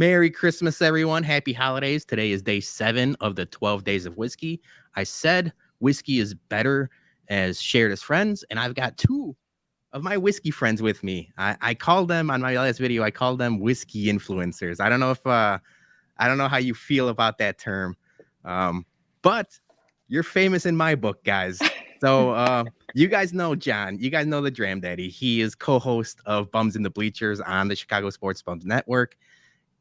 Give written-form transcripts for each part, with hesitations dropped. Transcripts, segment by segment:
Merry Christmas, everyone. Happy holidays. Today is day 7 of the 12 days of whiskey. I said whiskey is better as shared as friends, and I've got 2 of my whiskey friends with me. I called them on my last video. I called them whiskey influencers. I don't know if I don't know how you feel about that term, but you're famous in my book, guys. So you guys know John. You guys know the Dram Daddy. He is co-host of Bums in the Bleachers on the Chicago Sports Bums Network.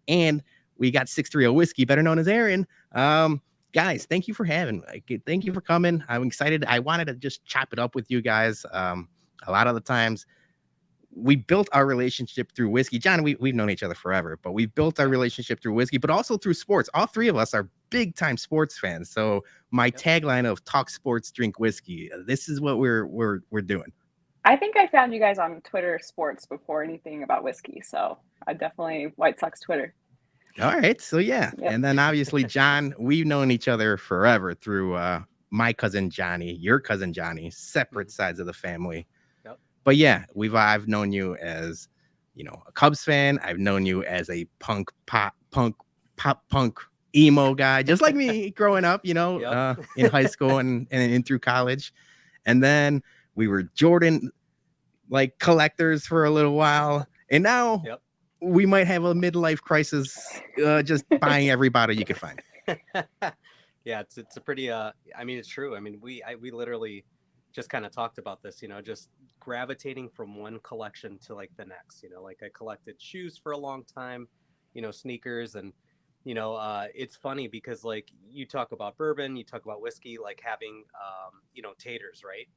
And we got 630 Whiskey, better known as Erin. Guys, thank you for having me. Thank you for coming. I'm excited. I wanted to just chop it up with you guys. A lot of the times we built our relationship through whiskey. John, we've known each other forever, but we built our relationship through whiskey, but also through sports. All 3 of us are big time sports fans. So my tagline of talk sports, drink whiskey, this is what we're doing. I think I found you guys on Twitter sports before anything about whiskey. So I definitely White Sox Twitter. All right. So, yeah. Yep. And then obviously, John, we've known each other forever through my cousin Johnny, your cousin Johnny, separate sides of the family. Yep. But yeah, I've known you as, a Cubs fan. I've known you as a pop punk emo guy, just like me growing up, in high school and through college. And then we were Jordan collectors for a little while. And now we might have a midlife crisis just buying every bottle you could find. Yeah, it's a pretty it's true. I mean, we literally just kind of talked about this, just gravitating from one collection to the next. I collected shoes for a long time, sneakers, and it's funny because you talk about bourbon, you talk about whiskey, having taters, right?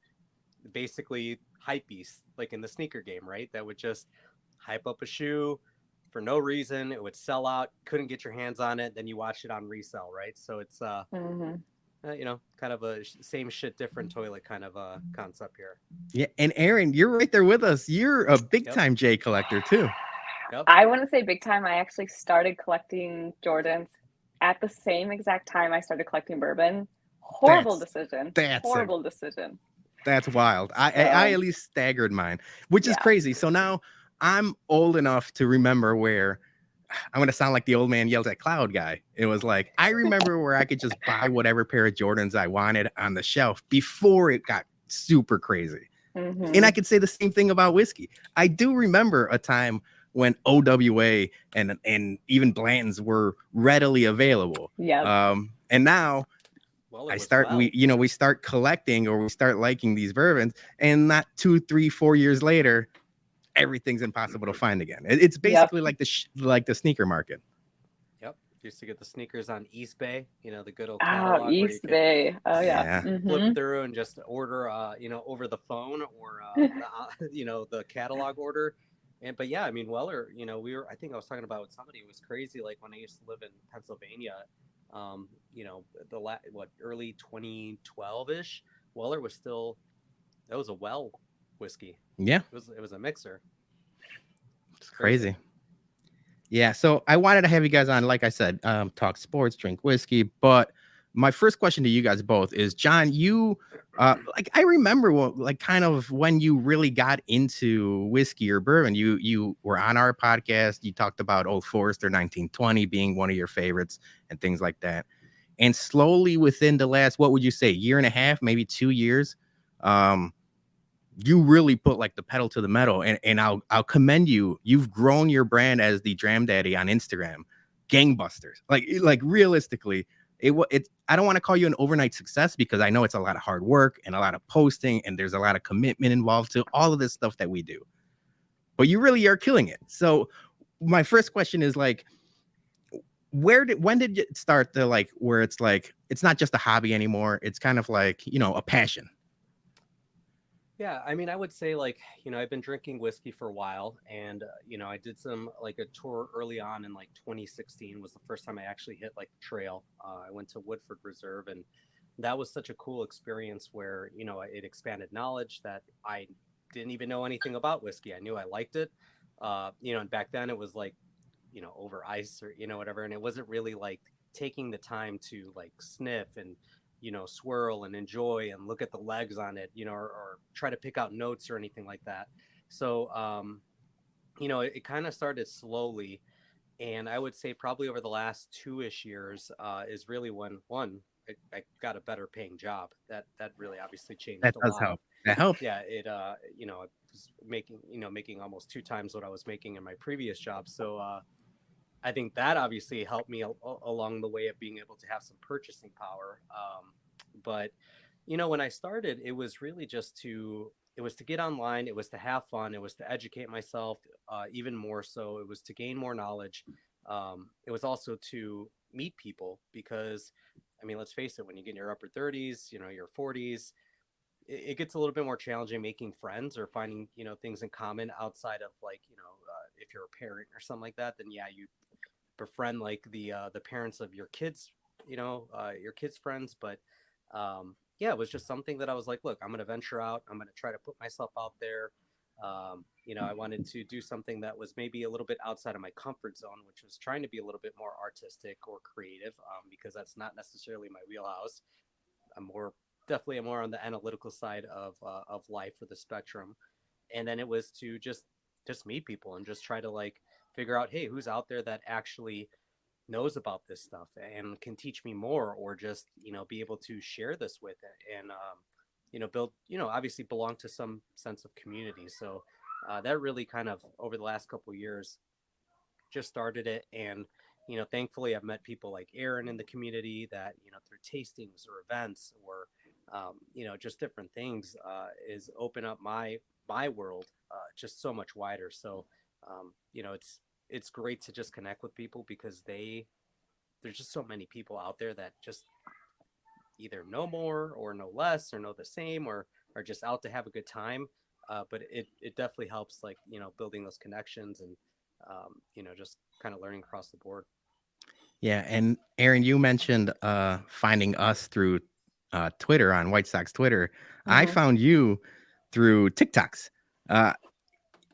Basically hype beasts in the sneaker game, right? That would just hype up a shoe for no reason. It would sell out, couldn't get your hands on it, then you watch it on resale, right? So it's kind of a same shit different toilet kind of a concept here. Yeah. And Erin, you're right there with us. You're a big time J collector too. Yep. I wouldn't say big time. I actually started collecting Jordans at the same exact time I started collecting bourbon. Horrible decision. That's wild. I at least staggered mine, which is crazy. So now I'm old enough to remember where I'm going to sound like the old man yelled at cloud guy. It was I remember where I could just buy whatever pair of Jordans I wanted on the shelf before it got super crazy. Mm-hmm. And I could say the same thing about whiskey. I do remember a time when OWA and even Blanton's were readily available. Yeah. And now we start collecting or we start liking these bourbons, and not 2, 3, 4 years later, everything's impossible to find again. It's basically like the sneaker market. Yep. Used to get the sneakers on East Bay, the good old catalog. East Bay. Oh yeah. Flip through and just order, over the phone or, the catalog order. But yeah, I mean, Weller, I think I was talking about with somebody, it was crazy. When I used to live in Pennsylvania, early 2012-ish, Weller was still, that was a well whiskey. Yeah. It was a mixer. It's crazy. Yeah. So I wanted to have you guys on, like I said, talk sports, drink whiskey. But my first question to you guys both is, John, you I remember kind of when you really got into whiskey or bourbon. You were on our podcast. You talked about Old Forester 1920 being one of your favorites and things like that. And slowly within the last, what would you say, year and a half, maybe 2 years, you really put the pedal to the metal, and I'll commend you. You've grown your brand as the Dram Daddy on Instagram, gangbusters. Like realistically, I don't want to call you an overnight success because I know it's a lot of hard work and a lot of posting, and there's a lot of commitment involved to all of this stuff that we do. But you really are killing it. So my first question is when did it start to where it's it's not just a hobby anymore? It's kind of a passion. Yeah, I mean, I would say I've been drinking whiskey for a while, and I did some a tour early on in 2016 was the first time I actually hit the trail. I went to Woodford Reserve, and that was such a cool experience where it expanded knowledge that I didn't even know anything about whiskey. I knew I liked it, and back then it was over ice or whatever, and it wasn't really taking the time to sniff and swirl and enjoy and look at the legs on it, or try to pick out notes or anything like that. So, it kind of started slowly. And I would say probably over the last 2-ish years is really when I got a better paying job. That really obviously changed That a does lot. help. That helps. Yeah, it you know, I was making almost 2 times what I was making in my previous job. So I think that obviously helped me along the way of being able to have some purchasing power. But when I started, it was really just it was to get online, it was to have fun, it was to educate myself, even more so. It was to gain more knowledge. It was also to meet people because, I mean, let's face it, when you get in your upper 30s, your 40s, it gets a little bit more challenging making friends or finding, things in common outside of like, if you're a parent or something like that, then yeah, you befriend like the parents of your kids, your kids' friends. But yeah, it was just something that I was like, look, I'm going to venture out. I'm going to try to put myself out there. I wanted to do something that was maybe a little bit outside of my comfort zone, which was trying to be a little bit more artistic or creative, because that's not necessarily my wheelhouse. I'm definitely more on the analytical side of life or the spectrum. And then it was to just meet people and just try to like figure out, hey, who's out there that actually knows about this stuff and can teach me more, or just be able to share this with it, and build, obviously belong to some sense of community. So that really kind of over the last couple of years just started it. And thankfully I've met people like Erin in the community that through tastings or events or just different things is open up my world just so much wider. So it's great to just connect with people because there's just so many people out there that just either know more or know less or know the same or are just out to have a good time. But it definitely helps, like, building those connections and, just kind of learning across the board. Yeah. And Erin, you mentioned finding us through Twitter, on White Sox Twitter. I found you through TikToks.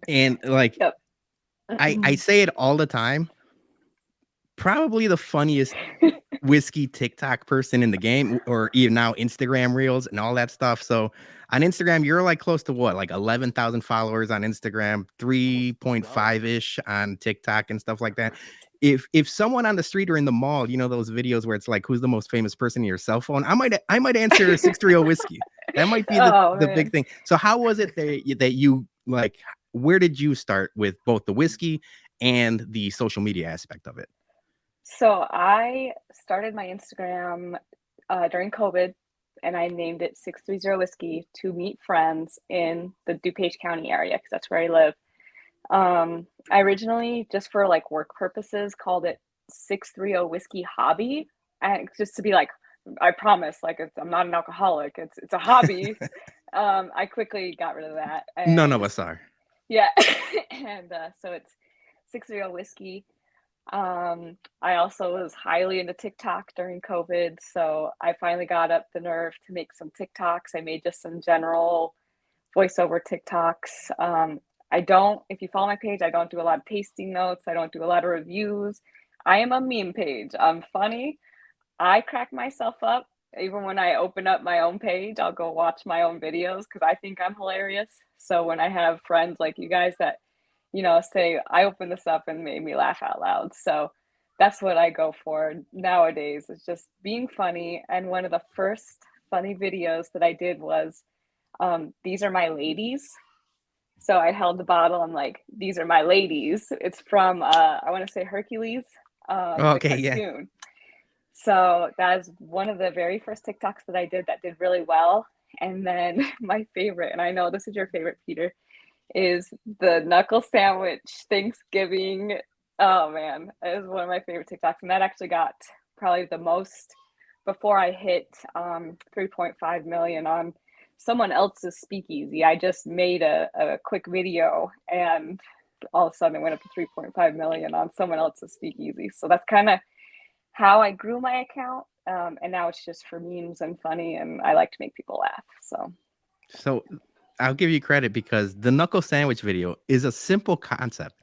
And like, Yep. I say it all the time. Probably the funniest whiskey TikTok person in the game, or even now Instagram reels and all that stuff. So on Instagram, you're like close to what, like 11,000 followers on Instagram, 3.5-ish on TikTok and stuff like that. If someone on the street or in the mall, those videos where it's like, who's the most famous person in your cell phone? I might answer 630Whiskey. That might be the big thing. So how was it that you like, where did you start with both the whiskey and the social media aspect of it? So I started my Instagram during COVID, and I named it 630Whiskey to meet friends in the DuPage County area because that's where I live. I originally, just for like work purposes, called it 630Whiskey Hobby, and just to be like, I promise, like I'm not an alcoholic. It's a hobby. I quickly got rid of that. And none of us are. Yeah, and so it's 630Whiskey. I also was highly into TikTok during COVID, so I finally got up the nerve to make some TikToks. I made just some general voiceover TikToks. If you follow my page, I don't do a lot of tasting notes. I don't do a lot of reviews. I am a meme page. I'm funny. I crack myself up. Even when I open up my own page, I'll go watch my own videos because I think I'm hilarious. So when I have friends like you guys that say, I opened this up and made me laugh out loud. So that's what I go for nowadays. It's just being funny. And one of the first funny videos that I did was, these are my ladies. So I held the bottle. I'm like, these are my ladies. It's from, I want to say Hercules, the cartoon. Yeah. So that is one of the very first TikToks that I did that did really well. And then my favorite, and I know this is your favorite, Peter, is the knuckle sandwich Thanksgiving. Oh man, it is one of my favorite TikToks, and that actually got probably the most before I hit 3.5 million on someone else's speakeasy. I just made a quick video, and all of a sudden it went up to 3.5 million on someone else's speakeasy. So that's kind of how I grew my account, and now it's just for memes and funny, and I like to make people laugh. So I'll give you credit because the knuckle sandwich video is a simple concept,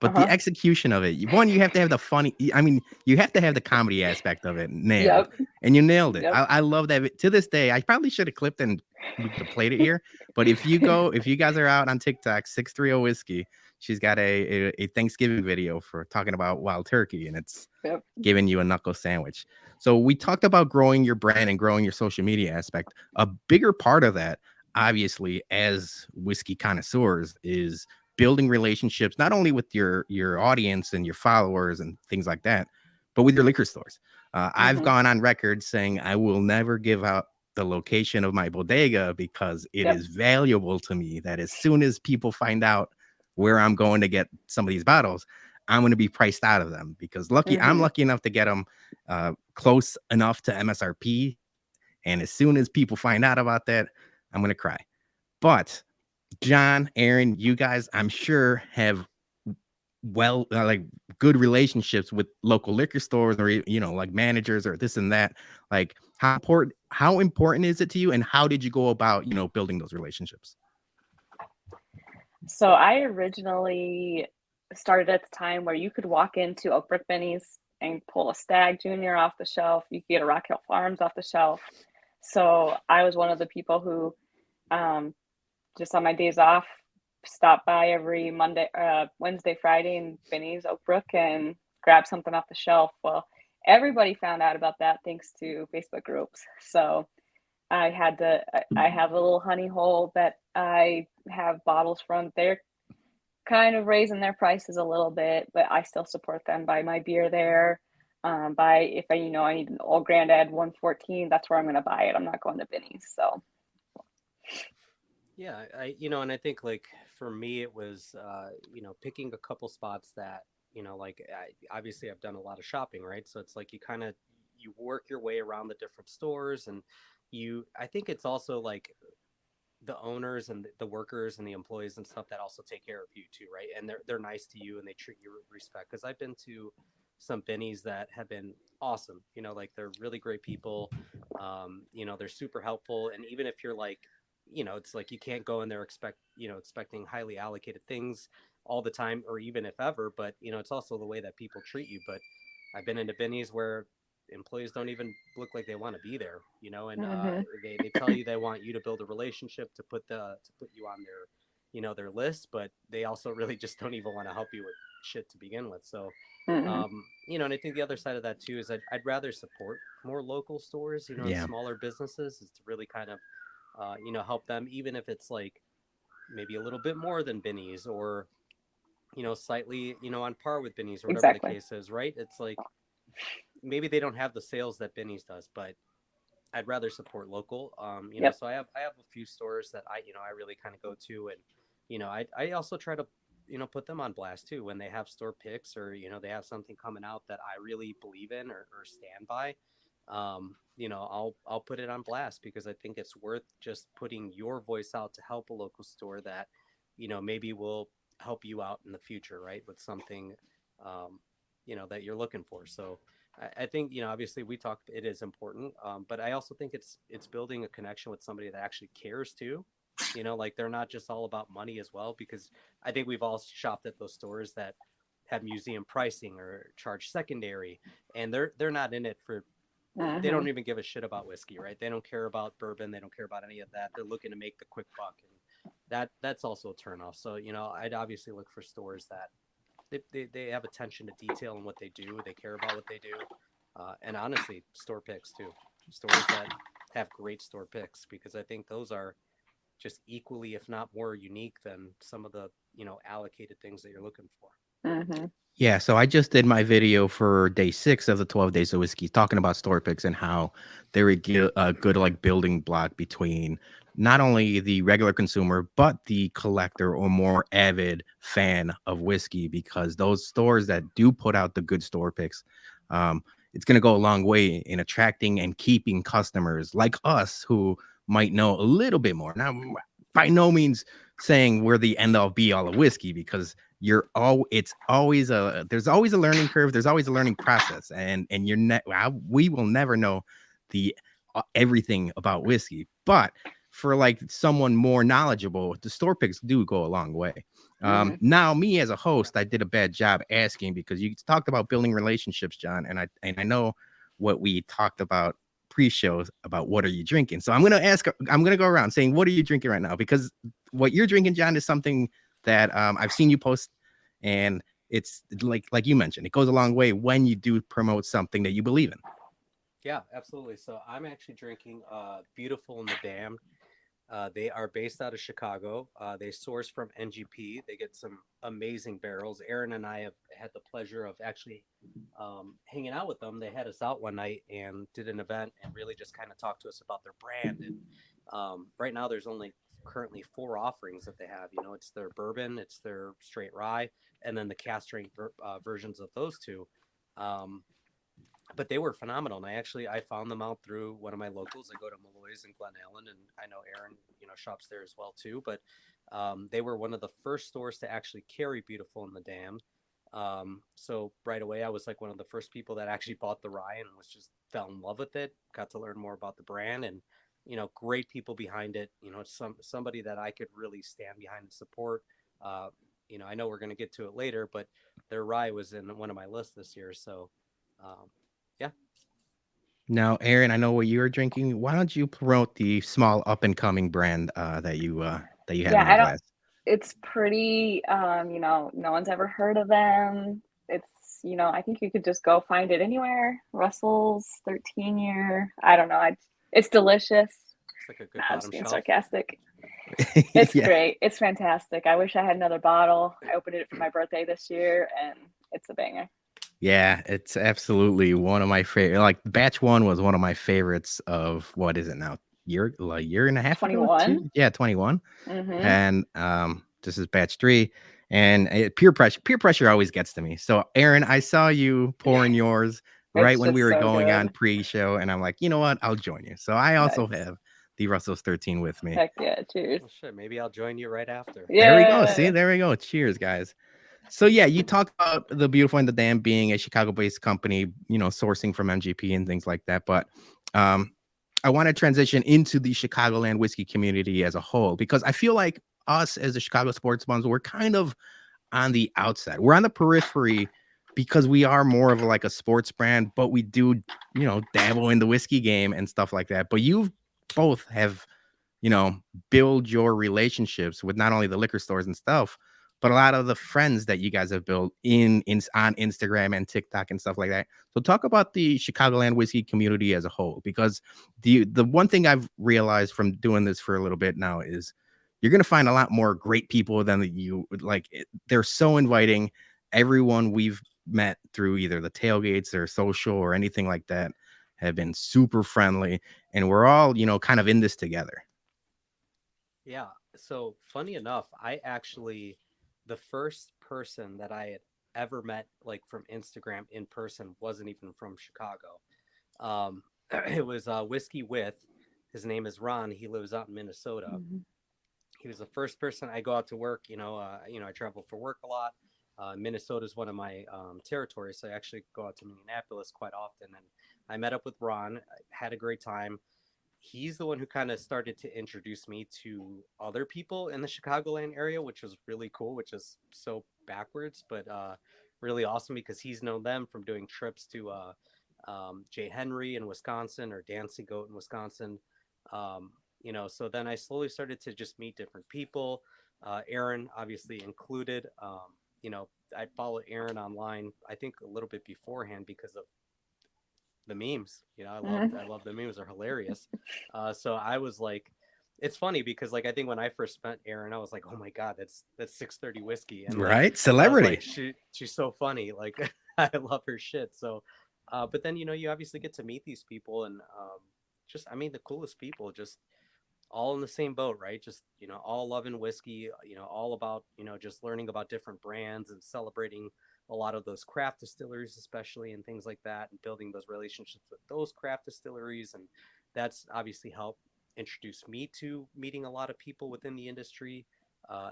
but the execution of it, one, you have to have the funny, you have to have the comedy aspect of it nailed. Yep. And you nailed it. Yep. I love that. To this day, I probably should have clipped and we could have played it here. But if you guys are out on TikTok, 630Whiskey, she's got a Thanksgiving video for talking about wild turkey, and it's Yep. giving you a knuckle sandwich. So we talked about growing your brand and growing your social media aspect. A bigger part of that, obviously, as whiskey connoisseurs, is building relationships not only with your audience and your followers and things like that, but with your liquor stores. I've gone on record saying I will never give out the location of my bodega because it is valuable to me that as soon as people find out where I'm going to get some of these bottles, I'm going to be priced out of them, because I'm lucky enough to get them close enough to MSRP. And as soon as people find out about that, I'm going to cry. But John, Erin, you guys, I'm sure have like good relationships with local liquor stores, or like managers or this and that. Like how important is it to you, and how did you go about building those relationships? So I originally started at the time where you could walk into Oakbrook Benny's and pull a Stag Junior off the shelf. You could get a Rock Hill Farms off the shelf. So I was one of the people who just on my days off stop by every Wednesday, Friday in Benny's Oakbrook and grab something off the shelf. Well, everybody found out about that thanks to Facebook groups. So I have a little honey hole that I have bottles from. They're kind of raising their prices a little bit, but I still support them. Buy my beer there. If I need an Old Grandad 114, that's where I'm going to buy it. I'm not going to Benny's. So. Yeah, and I think like for me, it was, picking a couple spots that, obviously I've done a lot of shopping, right? So it's like you work your way around the different stores, and I think it's also like the owners and the workers and the employees and stuff that also take care of you too, right? And they're nice to you and they treat you with respect. Because I've been to some Bennies that have been awesome, like they're really great people. They're super helpful, and even if you're like, it's like you can't go in there expecting highly allocated things all the time, or even if ever, but it's also the way that people treat you. But I've been into Bennies where employees don't even look like they want to be there, and they tell you they want you to build a relationship to put you on their their list, but they also really just don't even want to help you with shit to begin with. So and I think the other side of that too is I'd rather support more local stores, and smaller businesses, is to really kind of help them, even if it's like maybe a little bit more than Benny's, or slightly on par with Benny's, or whatever the case is, right? It's like maybe they don't have the sales that Benny's does, but I'd rather support local. So I have a few stores that I really kind of go to, and I also try to put them on blast too when they have store picks, or they have something coming out that I really believe in or stand by. I'll put it on blast, because I think it's worth just putting your voice out to help a local store that maybe will help you out in the future, right, with something that you're looking for. So I think obviously we talked, it is important, but I also think it's building a connection with somebody that actually cares too. Like they're not just all about money as well, because I think we've all shopped at those stores that have museum pricing or charge secondary, and they're not in it for. They don't even give a shit about whiskey, right? They don't care about bourbon. They don't care about any of that. They're looking to make the quick buck, and that's also a turnoff. So I'd obviously look for stores that they have attention to detail in what they do. They care about what they do, and honestly, store picks too. Stores that have great store picks, because I think those are just equally, if not more, unique than some of the allocated things that you're looking for. Yeah, so I just did my video for day 6 of the 12 days of whiskey, talking about store picks and how they're a good like building block between not only the regular consumer, but the collector or more avid fan of whiskey, because those stores that do put out the good store picks, it's going to go a long way in attracting and keeping customers like us who might know a little bit more. Now, by no means saying we're the end all be all of whiskey, because there's always a learning curve. There's always a learning process, and we will never know the everything about whiskey, but for like someone more knowledgeable, the store picks do go a long way. Now, me as a host, I did a bad job asking, because you talked about building relationships, John, and I know what we talked about pre-shows about what are you drinking. So I'm going to go around saying, what are you drinking right now? Because what you're drinking, John, is something that I've seen you post, and it's like you mentioned, it goes a long way when you do promote something that you believe in. Yeah, absolutely. So I'm actually drinking Beautiful in the Dam. They are based out of Chicago. They source from NGP. They get some amazing barrels. Erin and I have had the pleasure of actually hanging out with them. They had us out one night and did an event and really just kind of talked to us about their brand. And right now, there's only currently 4 offerings that they have. You know, it's their bourbon, it's their straight rye, and then the cast strength versions of those two. But they were phenomenal. And I found them out through one of my locals. I go to Malloy's in Glen Ellen, and I know Erin, shops there as well too. But they were one of the first stores to actually carry Beautiful in the Dam. So right away, I was like one of the first people that actually bought the rye and was just fell in love with it. Got to learn more about the brand, and great people behind it. Somebody that I could really stand behind and support. I know we're going to get to it later, but their rye was in one of my lists this year. So. Yeah. Now, Erin, I know what you're drinking. Why don't you promote the small up and coming brand that you have in your glass? It's pretty, no one's ever heard of them. It's, I think you could just go find it anywhere. Russell's 13-year. I don't know. It's delicious. It's like a good I'm just being shelf. sarcastic. It's great. It's fantastic. I wish I had another bottle. I opened it for my birthday this year, and it's a banger. Yeah, it's absolutely one of my favorite. Like batch 1 was one of my favorites of what is it now? Year and a half 21. ago? Yeah, 21. Mm-hmm. And this is batch 3. And peer pressure always gets to me. So Erin, I saw you pouring yours right when we were going on pre-show, and I'm like, you know what? I'll join you. So I also have the Russell's 13 with me. Heck yeah, cheers. Well, shit, maybe I'll join you right after. Yeah. There we go. See, there we go. Cheers, guys. So yeah, you talked about the Beautiful in the Dam being a Chicago-based company, sourcing from MGP and things like that. But I want to transition into the Chicagoland whiskey community as a whole, because I feel like us as the Chicago sports bums, we're kind of on the outside. We're on the periphery because we are more of like a sports brand, but we do, dabble in the whiskey game and stuff like that. But you both have, build your relationships with not only the liquor stores and stuff, but a lot of the friends that you guys have built on Instagram and TikTok and stuff like that. So talk about the Chicagoland whiskey community as a whole, because the one thing I've realized from doing this for a little bit now is you're going to find a lot more great people than you would like. They're so inviting. Everyone we've met through either the tailgates or social or anything like that have been super friendly, and we're all, kind of in this together. Yeah. So funny enough, the first person that I had ever met, like from Instagram in person, wasn't even from Chicago. It was Whiskey with, his name is Ron. He lives out in Minnesota. Mm-hmm. He was the first person. I go out to work, I travel for work a lot. Minnesota is one of my territories, so I actually go out to Minneapolis quite often. And I met up with Ron, had a great time. He's the one who kind of started to introduce me to other people in the Chicagoland area, which was really cool, which is so backwards, but really awesome, because he's known them from doing trips to J. Henry in Wisconsin or Dancing Goat in Wisconsin. So then I slowly started to just meet different people, Erin obviously included. I followed Erin online, I think a little bit beforehand, because of the memes. I love the memes, are hilarious. So I was like, it's funny because like I think when I first met Erin, I was like, oh my god, that's 630 Whiskey, and right, celebrity. Like, she's so funny, like I love her shit. So but then you obviously get to meet these people, and the coolest people, just all in the same boat, right? Just all loving whiskey, all about just learning about different brands and celebrating a lot of those craft distilleries, especially, and things like that, and building those relationships with those craft distilleries. And that's obviously helped introduce me to meeting a lot of people within the industry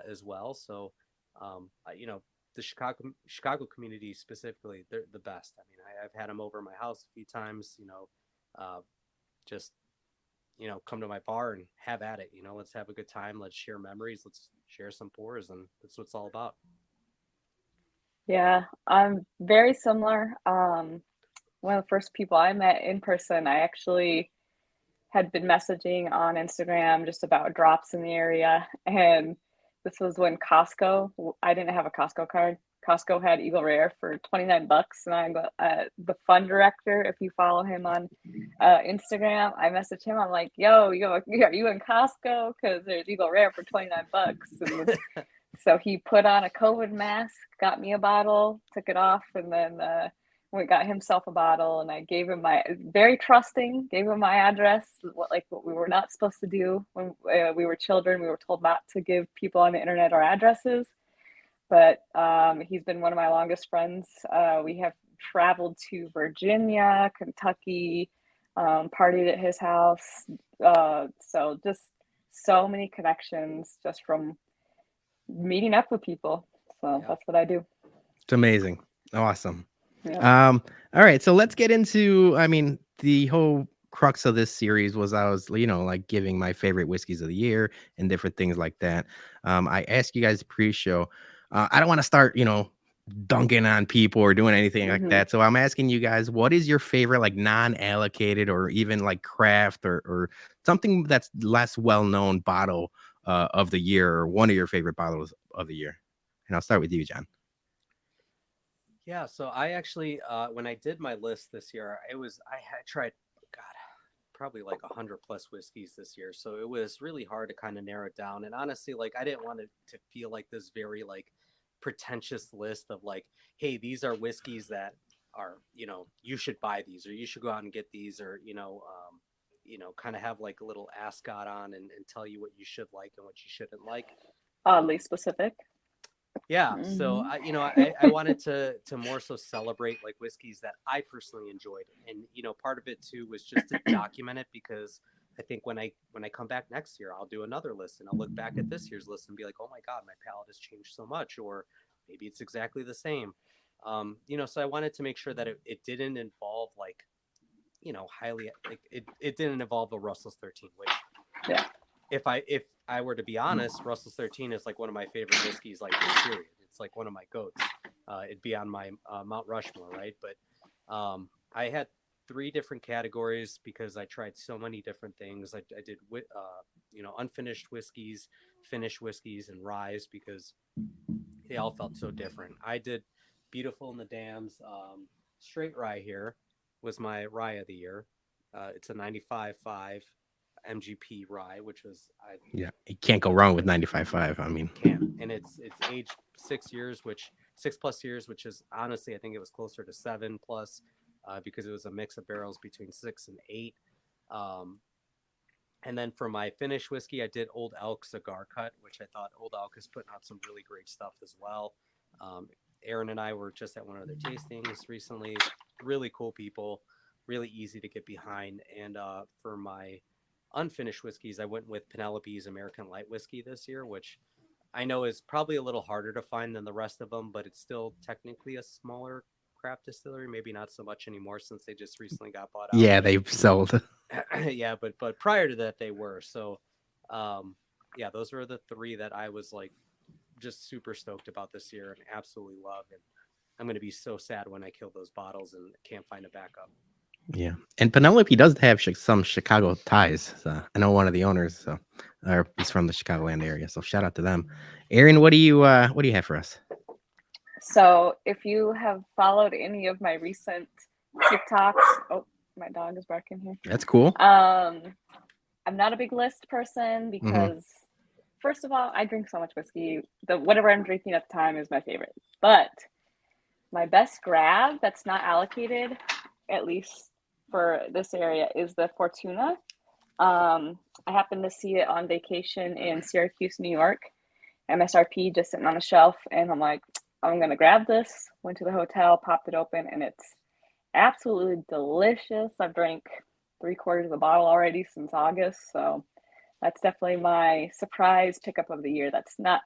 as well. So, the Chicago community specifically, they're the best. I mean, I've had them over my house a few times, just, come to my bar and have at it, let's have a good time. Let's share memories. Let's share some pours. And that's what it's all about. Yeah, I'm very similar. One of the first people I met in person, I actually had been messaging on Instagram just about drops in the area, and this was when I didn't have a Costco card. Costco had Eagle Rare for $29, and I'm the fund director. If you follow him on Instagram, I messaged him. I'm like, "Yo, are you in Costco? Because there's Eagle Rare for $29." And so he put on a COVID mask, got me a bottle, took it off, and then got himself a bottle. And I gave him very trusting, gave him my address. What we were not supposed to do when we were children. We were told not to give people on the internet our addresses. But he's been one of my longest friends. We have traveled to Virginia, Kentucky, partied at his house. So just so many connections just from meeting up with people. So that's what I do. It's amazing. Awesome. Yeah. All right. So let's get into, the whole crux of this series was I was, giving my favorite whiskeys of the year and different things like that. I asked you guys pre-show. I don't want to start, dunking on people or doing anything like that. So I'm asking you guys, what is your favorite, like non-allocated or even like craft or something that's less well-known bottle of the year, or one of your favorite bottles of the year? And I'll start with you, John. Yeah, so I actually, when I did my list this year, I had tried, probably like 100 plus whiskeys this year. So it was really hard to kind of narrow it down. And honestly, like, I didn't want it to feel like this very like pretentious list of like, hey, these are whiskeys that are, you should buy these, or you should go out and get these, or, kind of have like a little ascot on and tell you what you should like and what you shouldn't like. Oddly specific. Yeah. So I wanted to more so celebrate like whiskeys that I personally enjoyed. And, part of it too was just to document it, because I think when I come back next year, I'll do another list and I'll look back at this year's list and be like, oh my God, my palate has changed so much, or maybe it's exactly the same. So I wanted to make sure that it didn't involve like, highly, like it didn't involve a Russell's 13, which if I were to be honest, Russell's 13 is like one of my favorite whiskeys, like this period. It's like one of my goats. It'd be on my Mount Rushmore, right? But I had 3 different categories because I tried so many different things. I did unfinished whiskeys, finished whiskeys, and ryes, because they all felt so different. I did Beautiful in the Dams. Straight rye here was my rye of the year. It's a 95.5 MGP rye, which was you can't go wrong with 95.5. Can't. And it's aged 6 plus years, which is honestly, I think it was closer to 7 plus, because it was a mix of barrels between 6 and 8. And then for my finished whiskey, I did Old Elk Cigar Cut, which I thought Old Elk is putting out some really great stuff as well. Erin and I were just at one of their tastings recently. Really cool people, really easy to get behind. And for my unfinished whiskeys, I went with Penelope's American Light Whiskey this year, which I know is probably a little harder to find than the rest of them, but it's still technically a smaller craft distillery. Maybe not so much anymore since they just recently got bought out. Yeah, they've sold. Yeah, but prior to that, they were. So, those were the 3 that I was like just super stoked about this year and absolutely love. And I'm going to be so sad when I kill those bottles and can't find a backup. Yeah, and Penelope does have some Chicago ties. So I know one of the owners, he's from the Chicagoland area. So shout out to them. Erin, what do you have for us? So if you have followed any of my recent TikToks, oh, my dog is barking here. That's cool. I'm not a big list person because, first of all, I drink so much whiskey. Whatever I'm drinking at the time is my favorite. But my best grab that's not allocated, at least for this area, is the Fortuna. I happened to see it on vacation in Syracuse, New York. MSRP just sitting on a shelf, and I'm like, I'm going to grab this. Went to the hotel, popped it open, and it's absolutely delicious. I've drank 3/4 of the bottle already since August, so that's definitely my surprise pickup of the year. That's not,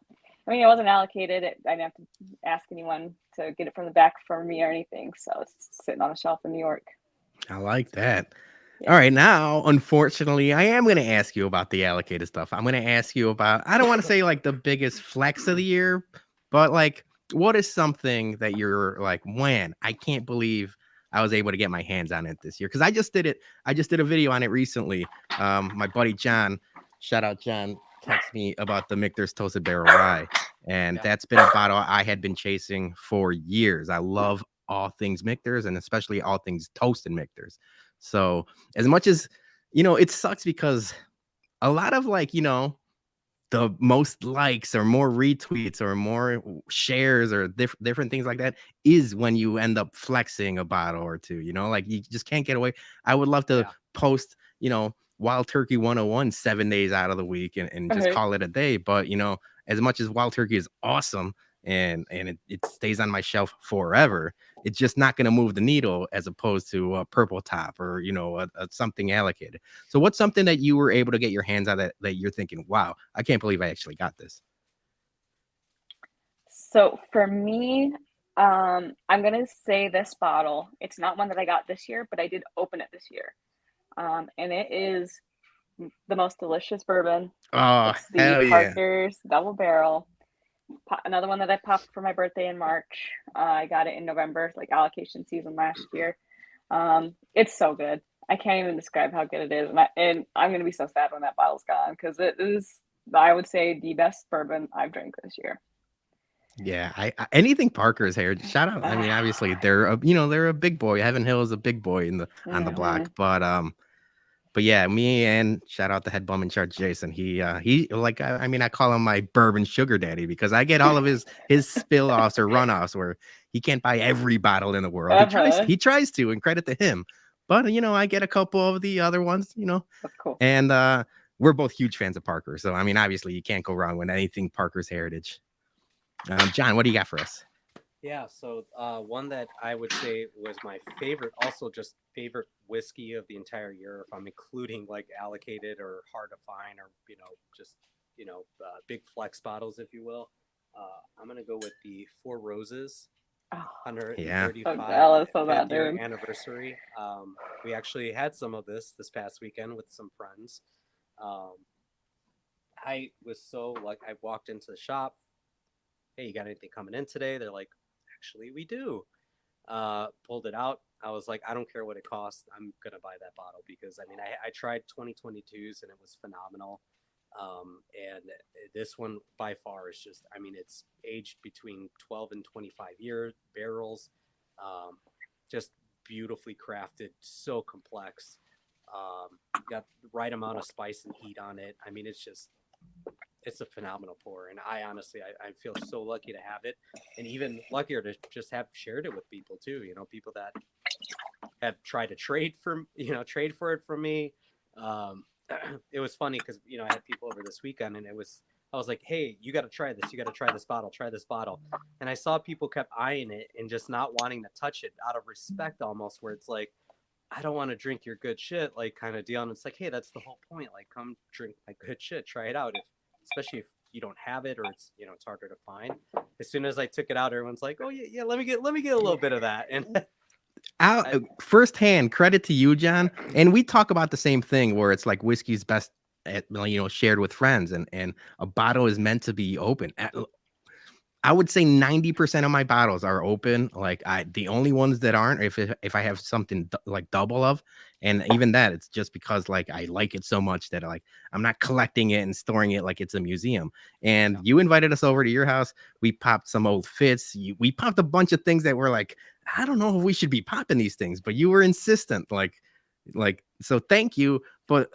it wasn't allocated. I didn't have to ask anyone to get it from the back for me or anything, so it's sitting on a shelf in New York. I like that. Yeah. All right, now, unfortunately, I am going to ask you about the allocated stuff. I'm going to ask you about, I don't want to say like the biggest flex of the year, but like, what is something that you're like, man, I can't believe I was able to get my hands on it this year? Because I just did it. I just did a video on it recently. My buddy John, shout out John, text me about the Michter's Toasted Barrel Rye, and that's been a bottle I had been chasing for years. I love all things Michter's, and especially all things toasted Michter's. So as much as, it sucks because a lot of the most likes or more retweets or more shares or different things like that is when you end up flexing a bottle or two, like you just can't get away. I would love to post, Wild Turkey 101 7 days out of the week and just call it a day. But, as much as Wild Turkey is awesome and it stays on my shelf forever, it's just not going to move the needle as opposed to a Purple Top or, something allocated. So what's something that you were able to get your hands on that you're thinking, wow, I can't believe I actually got this? So for me, I'm going to say this bottle. It's not one that I got this year, but I did open it this year. And it is the most delicious bourbon. Oh, it's the hell yeah. Parker's Double Barrel. Another one that I popped for my birthday in March. I got it in November, like allocation season last year. It's so good. I can't even describe how good it is. And I'm going to be so sad when that bottle's gone because it is, I would say, the best bourbon I've drank this year. Yeah, I anything Parker's here. Shout out. I mean, obviously they're they're a big boy. Heaven Hill is a big boy on the block. But yeah, me and shout out the head bum in charge, Jason. He like I call him my bourbon sugar daddy because I get all of his spill offs or runoffs where he can't buy every bottle in the world. He tries to, and credit to him. But I get a couple of the other ones, That's cool. And we're both huge fans of Parker. So I mean, obviously you can't go wrong with anything Parker's heritage. John, what do you got for us? Yeah, so one that I would say was my favorite, also just favorite whiskey of the entire year, if I'm including like allocated or hard to find or, just, big flex bottles, if you will. I'm going to go with the Four Roses 135th year anniversary. We actually had some of this past weekend with some friends. I was so I walked into the shop. Hey, you got anything coming in today? They're like, actually, we do. Pulled it out. I was like, I don't care what it costs. I'm going to buy that bottle because, I tried 2022s and it was phenomenal. And this one by far is just, it's aged between 12 and 25 year barrels. Just beautifully crafted, so complex. Got the right amount of spice and heat on it. It's a phenomenal pour, and I honestly I feel so lucky to have it, and even luckier to just have shared it with people too. People that have tried to trade for it from me. It was funny because I had people over this weekend, and I was like, hey, you got to try this. You got to try this bottle. And I saw people kept eyeing it and just not wanting to touch it out of respect, almost, where it's like, I don't want to drink your good shit, like kind of deal. And it's like, hey, that's the whole point. Like, come drink my good shit. Try it out. Especially if you don't have it or it's it's harder to find. As soon as I took it out, everyone's like, oh yeah, let me get a little bit of that. And firsthand credit to you, John. And we talk about the same thing where it's like whiskey's best at shared with friends, and a bottle is meant to be open. I would say 90% of my bottles are open. Like the only ones that aren't, if I have something like double of, and even that, it's just because like I like it so much that I'm not collecting it and storing it like it's a museum. And you invited us over to your house. We popped some old fits. We popped a bunch of things that were like, I don't know if we should be popping these things, but you were insistent. So thank you. But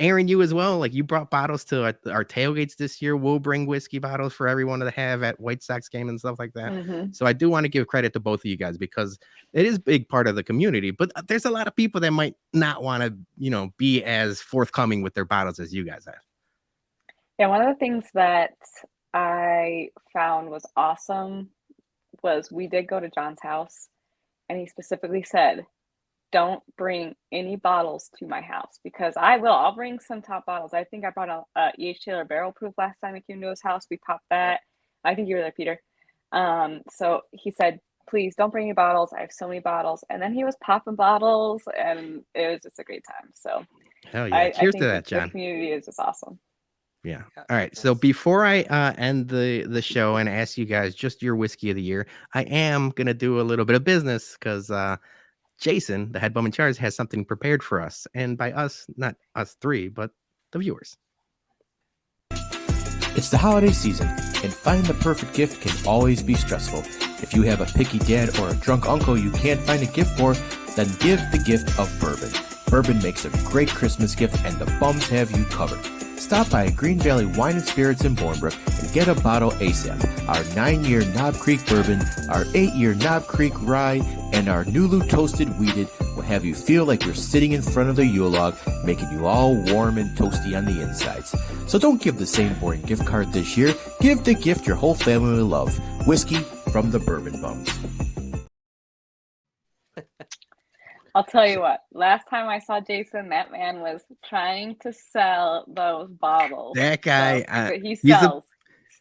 Erin, you as well. Like you brought bottles to our tailgates this year. We'll bring whiskey bottles for everyone to have at White Sox game and stuff like that. Mm-hmm. So I do want to give credit to both of you guys because it is a big part of the community. But there's a lot of people that might not want to, be as forthcoming with their bottles as you guys have. Yeah, one of the things that I found was awesome was we did go to John's house, and he specifically said, don't bring any bottles to my house because I'll bring some top bottles. I think I brought a E.H. Taylor barrel proof last time I came to his house. We popped that. I think you were there, Peter. So he said, please don't bring any bottles. I have so many bottles. And then he was popping bottles and it was just a great time. So hell yeah. Cheers to that, John. The community is just awesome. Yeah. All right. So before I end the show and ask you guys just your whiskey of the year, I am going to do a little bit of business because Jason, the head bum in charge, has something prepared for us. And by us, not us three, but the viewers. It's the holiday season, and finding the perfect gift can always be stressful. If you have a picky dad or a drunk uncle you can't find a gift for, then give the gift of bourbon. Bourbon makes a great Christmas gift, and the bums have you covered. Stop by Greene Valley Wine and Spirits in Bolingbrook and get a bottle ASAP. Our 9-year Knob Creek bourbon, our 8-year Knob Creek rye, and our NULU toasted wheated will have you feel like you're sitting in front of the Yule log, making you all warm and toasty on the insides. So don't give the same boring gift card this year. Give the gift your whole family will love. Whiskey from the Bourbon Bums. I'll tell you what, last time I saw Jason, that man was trying to sell those bottles. That guy, So, he sells.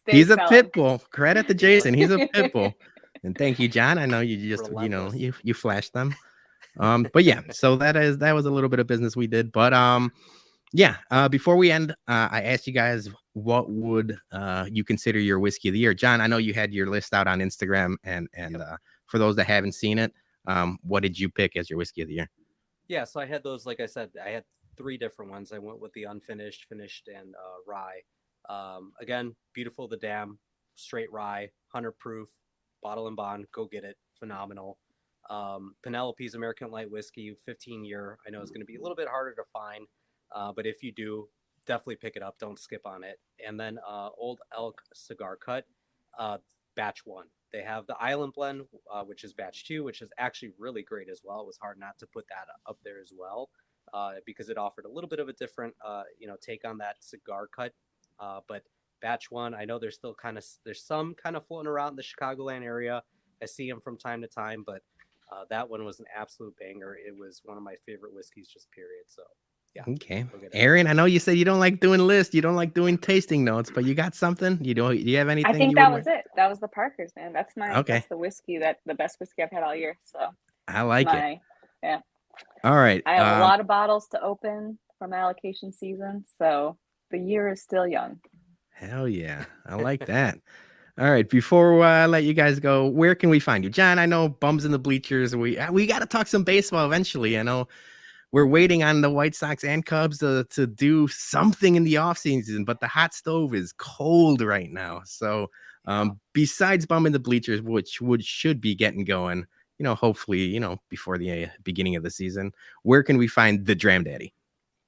He's a pit bull. Credit to Jason. He's a pit bull. And thank you, John. I know you just, you flashed them. But yeah, so that was a little bit of business we did. But before we end, I asked you guys, what would you consider your whiskey of the year? John, I know you had your list out on Instagram, and for those that haven't seen it, what did you pick as your whiskey of the year? Yeah, so I had those, like I said, I had 3 different ones. I went with the unfinished, finished, and rye. Again, beautiful, the dam, straight rye, 100 proof, bottle and bond, go get it, phenomenal. Penelope's American Light Whiskey, 15-year. I know it's going to be a little bit harder to find, but if you do, definitely pick it up. Don't skip on it. And then Old Elk Cigar Cut, batch 1. They have the Island Blend, which is batch 2, which is actually really great as well. It was hard not to put that up there as well, because it offered a little bit of a different, take on that cigar cut. But batch 1, I know there's some kind of floating around in the Chicagoland area. I see them from time to time, but that one was an absolute banger. It was one of my favorite whiskeys, just period. So yeah. Okay. Erin, I know you said you don't like doing lists, you don't like doing tasting notes, but you got something? Do you have anything? I think that was it. That was the Parker's, man. That's that's the whiskey, the best whiskey I've had all year. So I like it. Yeah. All right. I have a lot of bottles to open from allocation season, so the year is still young. Hell yeah. I like that. All right. Before I let you guys go, where can we find you? John, I know Bums in the Bleachers. We got to talk some baseball eventually. I know we're waiting on the White Sox and Cubs to do something in the offseason, but the hot stove is cold right now. So besides Bum in the Bleachers, which should be getting going, hopefully, before the beginning of the season, where can we find the Dram Daddy?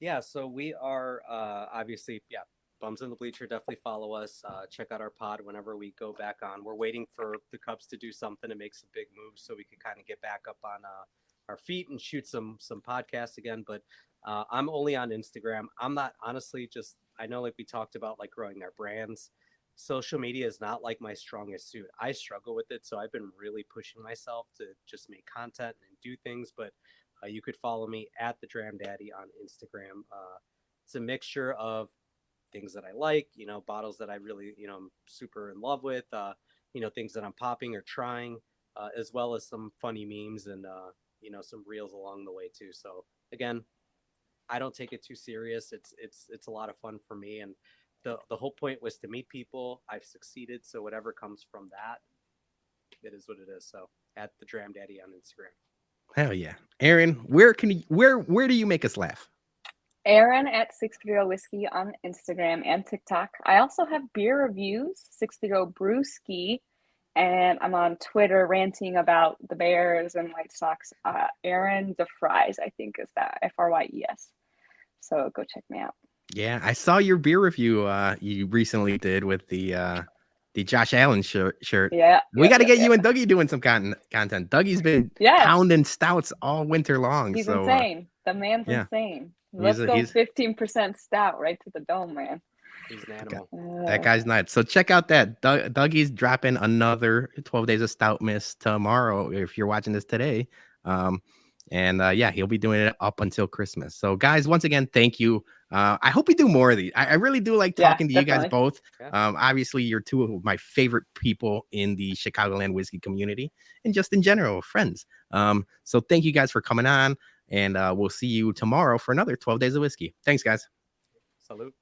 Yeah, so we are obviously, Bums in the Bleacher. Definitely follow us. Check out our pod whenever we go back on. We're waiting for the Cubs to do something to make some big moves so we can kind of get back up on our feet and shoot some podcasts again. But I'm only on Instagram. I'm not, honestly, I know, like we talked about, like growing our brands. Social media is not like my strongest suit. I struggle with it, so I've been really pushing myself to just make content and do things. But you could follow me at the Dram Daddy on Instagram. It's a mixture of things that I like, bottles that I really, I'm super in love with, things that I'm popping or trying, as well as some funny memes and, some reels along the way too. So again, I don't take it too serious. It's a lot of fun for me. And the whole point was to meet people. I've succeeded. So whatever comes from that, it is what it is. So at the Dram Daddy on Instagram. Hell yeah. Erin, where do you make us laugh? Erin at 630Whiskey on Instagram and TikTok. I also have beer reviews, 630Brewski, and I'm on Twitter ranting about the Bears and White Sox. Erin DeFries, I think is that, F-R-Y-E-S. So go check me out. Yeah, I saw your beer review you recently did with the Josh Allen shirt. Yeah, we got to get you and Dougie doing some content. Dougie's been pounding stouts all winter long. He's insane. The man's insane. Let's go 15% stout right to the dome, man. He's an animal. That guy's nuts. So check out that. Dougie's dropping another 12 Days of Stout Miss tomorrow if you're watching this today. He'll be doing it up until Christmas. So guys, once again, thank you. I hope we do more of these. I really do like talking to you guys both. Obviously, you're two of my favorite people in the Chicagoland whiskey community and just in general, friends. So thank you guys for coming on, and we'll see you tomorrow for another 12 Days of Whiskey. Thanks, guys. Salute.